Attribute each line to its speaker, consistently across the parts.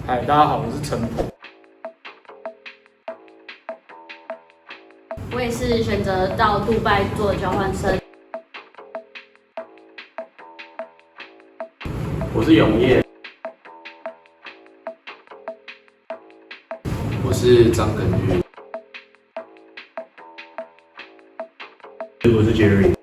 Speaker 1: 嗨，大家好，我是陈博。
Speaker 2: 我也是选择到杜拜做交换生。
Speaker 3: 我是永业。我是张根玉。我是 Jerry。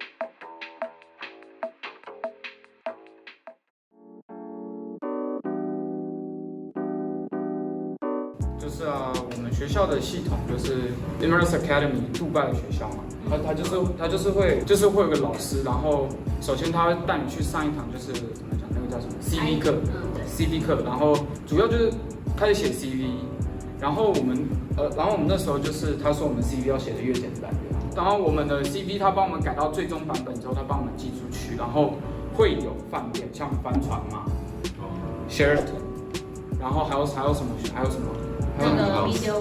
Speaker 1: 就是我们学校的系统就是 Emirates Academy 杜拜的学校嘛，他就是会有个老师，然后首先他会带你去上一堂就是怎么讲那个叫什么 CV 课，CV 课，然后主要就是开始写 CV，然后我们那时候就是他说我们 CV 要写的越简单越好，然后我们的 CV 他帮我们改到最终版本之后，他帮我们寄出去，然后会有饭店像帆船嘛，Sheraton， 然后还有什么？
Speaker 2: 那个 Media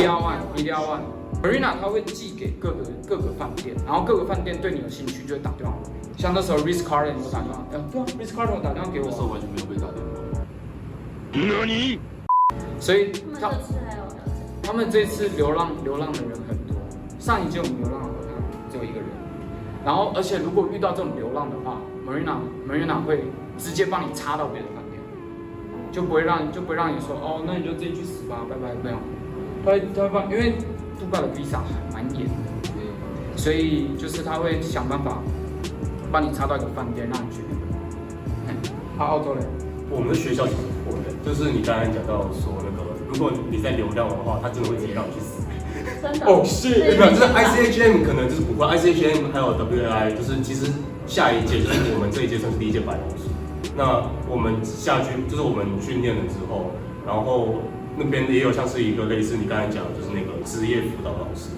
Speaker 1: One，Marina 它会寄给各个饭店，然后各个饭店对你有兴趣就会打电话。像那时候 Ritz Carlton 有打电话，对啊 ，Ritz Carlton 打电话给我，
Speaker 3: 那时候完全没有被打电话。你？
Speaker 1: 所以
Speaker 2: 他们这次
Speaker 1: 流浪的人很多。上一届我们流浪好像只有1个人，然后而且如果遇到这种流浪的话 ，Marina 会直接帮你插到别的饭店。就不会让你说哦，那你就自己去死吧，拜拜，没有。他会帮，因为杜拜的 visa 还蛮严的，所以就是他会想办法帮你插到一个饭店，让你去那个。澳洲嘞？
Speaker 3: 我们的学校挺不错的，就是你刚才讲到说那个，如果你在流浪的话，他真的会直接让你去死。
Speaker 2: 真的？
Speaker 1: 哦，是。
Speaker 3: 没有，就是 ICHM 可能就是不会 ，ICHM 还有 WAI， 就是其实下一届就是我们这一届算是第1届白老师。那我们下去就是我们训练了之后，然后那边也有像是一个类似你刚才讲的，就是那个职业辅导老师。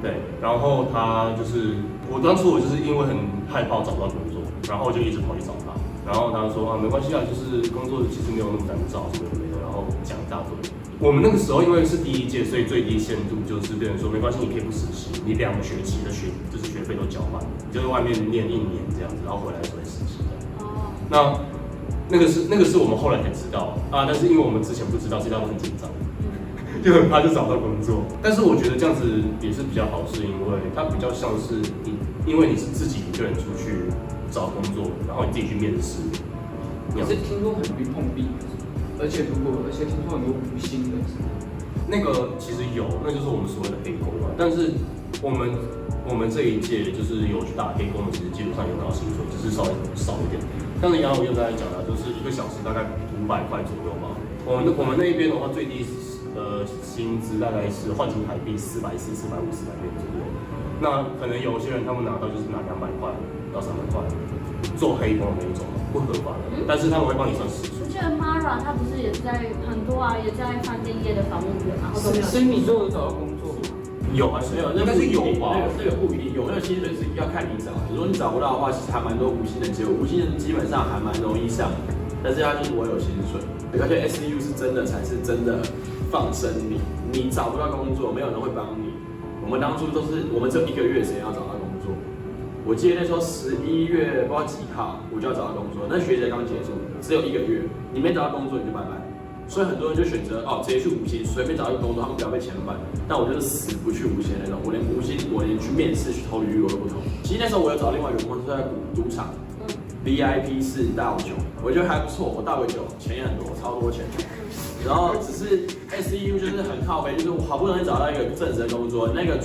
Speaker 3: 对，然后他就是我当初就是因为很害怕找不到工作，然后就一直跑去找他，然后他说没关系啊，就是工作其实没有那么难找什么之类的，然后讲一大堆。我们那个时候因为是第1届，所以最低限度就是变成说没关系，你可以不实习，你2个学期的学费都交完，你就在外面念1年这样子，然后回来就会实习。那个是我们后来才知道啊，但是因为我们之前不知道，所以他们很紧张，就很怕就找不到工作。但是我觉得这样子也是比较好，是因为它比较像是因为你是自己一个人出去找工作，然后你自己去面试。
Speaker 1: 可是听说很容易碰壁，而且听说很多无薪的。
Speaker 3: 那个其实有，那就是我们所谓的黑工嘛。但是我们这一届就是有去打黑工的，其实基本上有拿到薪水，只是稍微少一点。但是杨老师刚才讲的，就是1个小时大概500块左右吧。我们那一边的话，最低薪资大概是换成台币440、450、400左右。那可能有些人他们拿到就是拿200块到300块，做黑工的那一种不合法的，但是他们会帮你算时数。
Speaker 2: 我记得 Mara 他不是也在很多也在饭店业的房务员，然后都没有。
Speaker 1: 所以你都有找到工作吗？
Speaker 3: 有还是没有？应该是有吧。
Speaker 4: 那个不一定，有那个薪水是要看你找。如果你找不到的话，其实还蛮多无薪的机会，无薪的基本上还蛮容易上，但是它就是不会有薪水。而且 SU 是真的才是真的放生你，你找不到工作，没有人会帮你。我们当初我们只有1个月时间要找到工作。我记得那时候11月不知道几号，我就要找到工作，那学姐刚结束，只有1个月，你没找到工作你就拜拜。所以很多人就选择直接去无薪，随便找一个工作，他们不要被遣返。但我就是死不去无薪那种，我连无薪，我连去面试去投履历我都不投。其实那时候我有找另外一个公司在赌场，VIP 4到9，我觉得还不错，我到个9，钱也很多，超多钱。然后只是 SEU 就是很靠北，就是我好不容易找到一个正职的工作，那个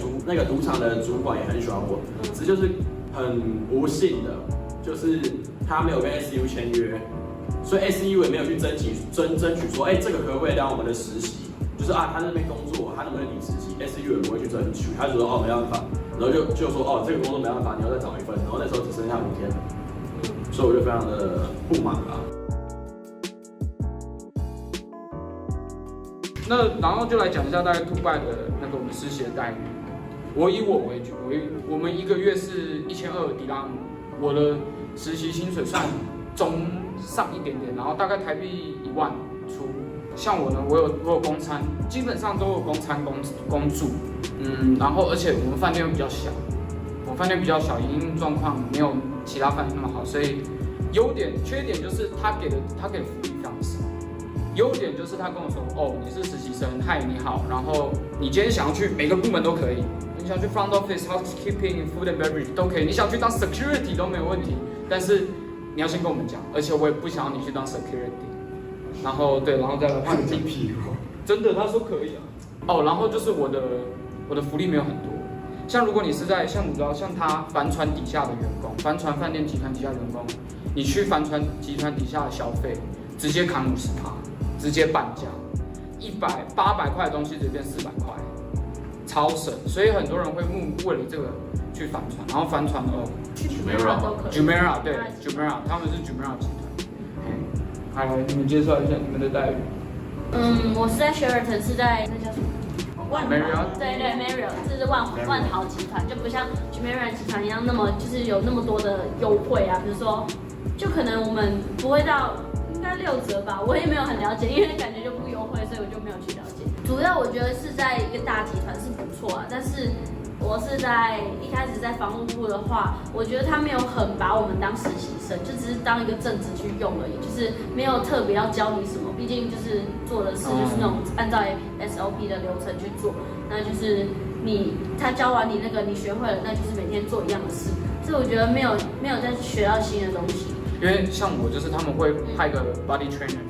Speaker 4: 赌场的主管也很喜欢我，只是就是很不幸的，就是他没有跟 SEU 签约。所以 SEU 也没有去争取说，这个可不可以当我们的实习？就是他那边工作，他能不能领实习 ？SEU 也不会去争取，他就说没办法，然后就说这个工作没办法，你要再找一份。然后那时候只剩下5天，所以我就非常的不满吧。
Speaker 1: 那然后就来讲一下大概杜拜的那个我们实习的待遇。我以我为主，我们1个月是1200迪拉姆，我的实习薪水算中上一点点，然后大概台币1万出。像我呢，我有公餐，基本上都有公餐公住，然后而且我们饭店又比较小，营运状况没有其他饭店那么好，所以缺点就是他给的福利非常少。优点就是他跟我说，哦，你是实习生，嗨，你好，然后你今天想要去每个部门都可以，你想去 front office、housekeeping、food and beverage 都可以，你想去当 security 都没有问题，但是你要先跟我们讲，而且我也不想要你去当 security。然后对，然后再来换你
Speaker 3: 屁股。
Speaker 1: 真的，他说可以啊。哦，然后就是我的福利没有很多，像如果你是在像你知道像他帆船底下的员工，帆船饭店集团底下的员工，你去帆船集团底下的消费，直接砍50%，直接半价，800块的东西直接变400块，超省。所以很多人会为了这个去帆船，然后帆船
Speaker 2: Jumeirah 都可以。
Speaker 1: Jumeirah 对 Jumeirah， 他们是 Jumeirah 集团。好，你们介绍一下你们的待遇。
Speaker 2: 我是在 Sheraton， 是在那叫什么？万豪。
Speaker 1: Marriott
Speaker 2: 对 Marriott， 这是万豪集团，就不像 Jumeirah 集团一样那么就是有那么多的优惠啊，比如说，就可能我们不会到应该6折吧，我也没有很了解，因为感觉就不优惠，所以我就没有去了解。主要我觉得是在一个大集团是不错啊，但是我是在一开始在房务部的话，我觉得他没有很把我们当实习生，就只是当一个正职去用而已，就是没有特别要教你什么，毕竟就是做的事就是那种按照 SOP 的流程去做，那就是他教完你那个你学会了，那就是每天做一样的事，所以我觉得没有再学到新的东西。
Speaker 1: 因为像我就是他们会派个 body trainer，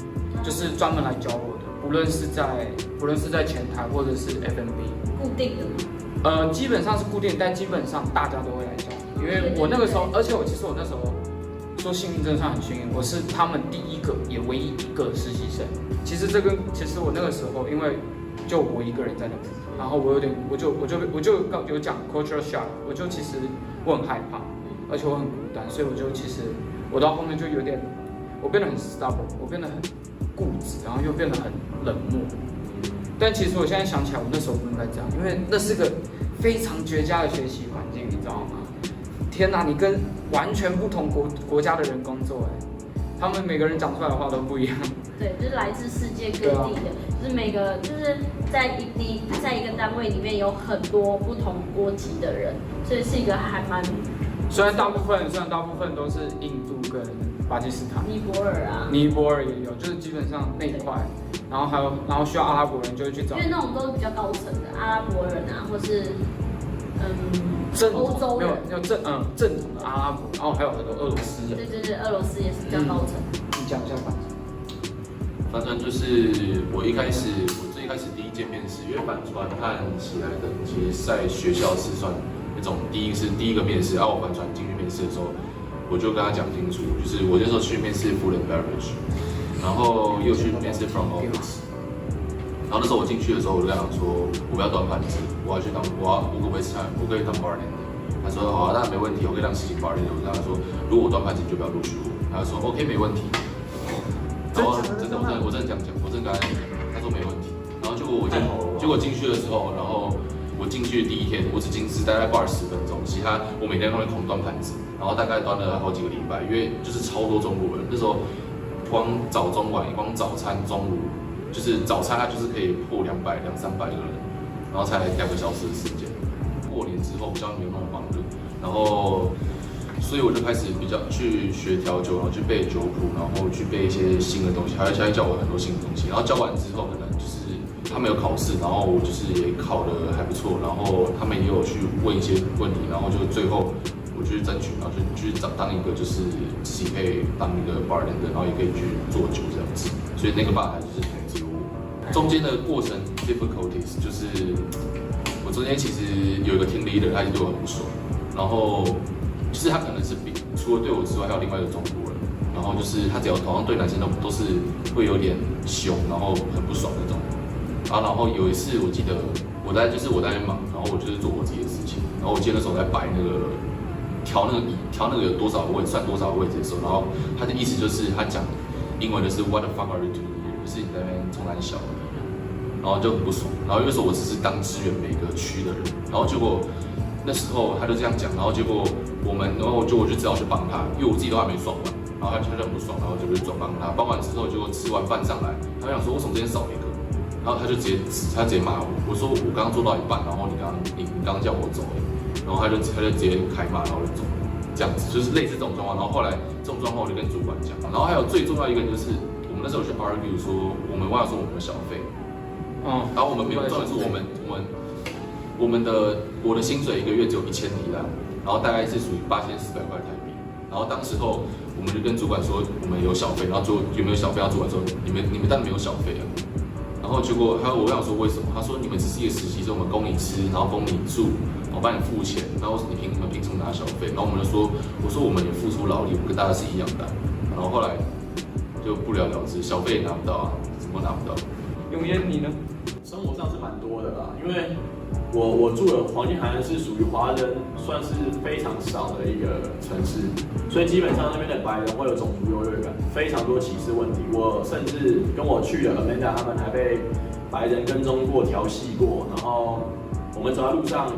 Speaker 1: 就是专门来教我的，不论是在前台或者是 F&B，
Speaker 2: 固定的吗？
Speaker 1: 基本上是固定，但基本上大家都会来教，因为我那个时候，而且其实我那时候说幸运真的算很幸运，我是他们第一个也唯一一个实习生。其实我那个时候因为就我一个人在那边，然后我就有讲 cultural shock， 其实我很害怕，而且我很孤单，所以我到后面就有点，我变得很 stubborn， 我变得很固执，然后又变得很冷漠。但其实我现在想起来，我那时候不应该这样，因为那是个非常绝佳的学习环境，你知道吗？天哪，你跟完全不同国家的人工作，他们每个人讲出来的话都不一样。
Speaker 2: 对，就是来自世界各地的，就是每个就是在一个单位里面有很多不同国籍的人，所以是一个还蛮。虽然大部分都是印度跟巴基斯坦、尼泊尔也有，就是基本上那一块，然后需要阿拉伯人就会去找，因为那种都是比较高层的阿拉伯人啊，或是欧洲人，
Speaker 1: 没有正统的阿拉伯，然后还有很多俄罗斯人。
Speaker 2: 对，俄罗斯也是比较高层。
Speaker 1: 你讲一下吧。
Speaker 5: 帆船就是我最一开始第一件面试，因为帆船和喜来登其实在学校是算那种第一个面试，我帆船进去面试的时候，我就跟他讲清楚，就是我那时候去面试 food and beverage， 然后又去面试 front office， 然后那时候我进去的时候，我就跟他讲说，我不要端盘子，我可不可以当 bartender？ 他说好啊，那没问题，我可以当实习 bartender。我跟他说，如果我端盘子，你就不要录取我。他说 OK， 没问题。然后我真的这样讲，我真的跟他讲，他说没问题。然后结果进去的时候，然后我进去的第一天，我只大概bar 10分钟，其他我每天都会狂端盘子，然后大概端了好几个礼拜，因为就是超多中国人，那时候光早中晚，光早餐中午，就是早餐它就是可以破200、300个人，然后才2个小时的时间。过年之后比较没有那么忙的，然后所以我就开始比较去学调酒，然后去背酒谱，然后去背一些新的东西，还会教我很多新的东西。然后教完之后，可能就是他们有考试，然后我就是也考得还不错，然后他们也有去问一些问题，然后就最后我就去争取，然后就去当一个就是自己可以当一个 bartender， 然后也可以去做酒这样子。所以那个吧台就是统治我。中间的过程 difficulties 就是我中间其实有一个 team leader， 他就对我很不爽，然后就是他可能是除了对我之外，还有另外一个中国人，然后就是他只要好像对男生都是会有点凶，然后很不爽那种。然后有一次我记得我在那边忙，然后我就是做我自己的事情，然后我记得那时候在摆那个调那个有多少个位置，算多少个位置的时候，然后他的意思就是他讲英文的是 What the fuck are you doing here？ 就是你在那边冲三小，然后就很不爽。然后因为说我只是当支援每个区的人，然后结果那时候他就这样讲，然后结果然后我就只好去帮他，因为我自己都还没爽完，然后他就很不爽，然后就去转帮他。帮完之后，结果吃完饭上来，他想说为什么今天少一个？然后他就直接骂我，我说我刚刚做到一半，然后你刚叫我走，然后他就直接开骂，然后就走，这样子就是类似这种状况。然后后来这种状况我就跟主管讲，然后还有最重要一个就是我们们那时候去 argue 说，我们忘了说我们的小费，然后我们没有，重点是我的薪水一个月只有1000里拉，然后大概是属于8400块台币。然后当时候我们就跟主管说我们有小费，然后就有没有小费？他主管说你们当然没有小费啊。然后结果我想说为什么？他说你们只是一个实习生，我们供你吃，然后供你住，我帮你付钱，然后你们凭什么拿小费？然后我们就说我说我们也付出劳力，我们跟大家是一样的。然后后来就不了了之，小费也拿不到啊，怎么拿不到？
Speaker 1: 永烟你呢？
Speaker 4: 生活上是蛮多的啦，因为我住的黄金海岸是属于华人算是非常少的一个城市，所以基本上那边的白人会有种族优越感，非常多歧视问题。我甚至跟我去的 Amanda 他们还被白人跟踪过、调戏过，然后我们走在路上，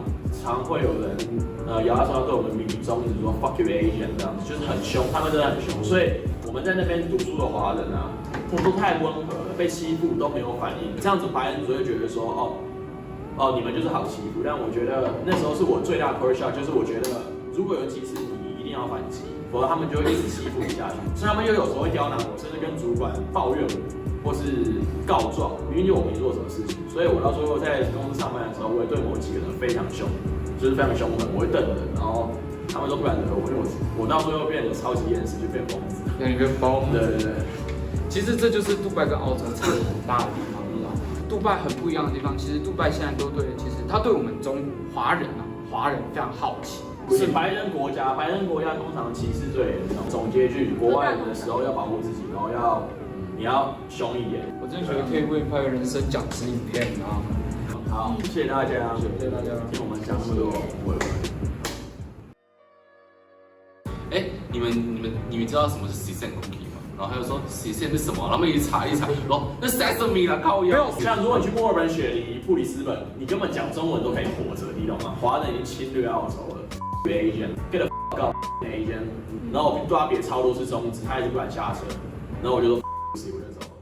Speaker 4: 常会有人摇下车对我们比中指说 fuck you Asian 这样子，就是很凶，他们真的很凶。所以我们在那边读书的华人啊，都太温和了，被欺负都没有反应，这样子白人只会觉得说哦，你们就是好欺负。但我觉得那时候是我最大的 culture shock，就是我觉得如果有歧视你，一定要反击，否则他们就会一直欺负你下去。所以他们又有时候会刁难我，甚至跟主管抱怨我，或是告状，明明就我没做什么事情。所以我到最后在公司上班的时候，我也对某几个人非常凶，就是非常凶狠，我会瞪人，然后他们都不敢惹我，因为我到最后变得超级厌世，就变疯子。
Speaker 1: 那你变疯？
Speaker 4: 对。
Speaker 1: 其实这就是杜拜跟澳洲差别很大的地方。杜拜很不一样的地方，其实杜拜现在都对，其实他对我们华人非常好奇。
Speaker 4: 是白人国家通常歧视最严重。总结句，国外的时候要保护自己，然后你要凶一点。
Speaker 1: 我真的觉得可以为你拍个人生讲师影片啊。
Speaker 4: 好，谢谢大家，
Speaker 1: 谢谢大家，
Speaker 4: 听我们讲那么多，
Speaker 5: 哎，你们知道什么是 Sesame Cookie 吗？然后他就说 Sesame 是什么？然后他们一查，说那 Sesame 啦，靠腰。
Speaker 4: 没有，像如果你去墨尔本、雪梨、布里斯本，你根本讲中文都可以活着，你懂吗？华人已经侵略澳洲了 ，Asian，get the fuck out Asian。然后我对他别超多次中指，他一直不敢下车，然后我就说，我就走了。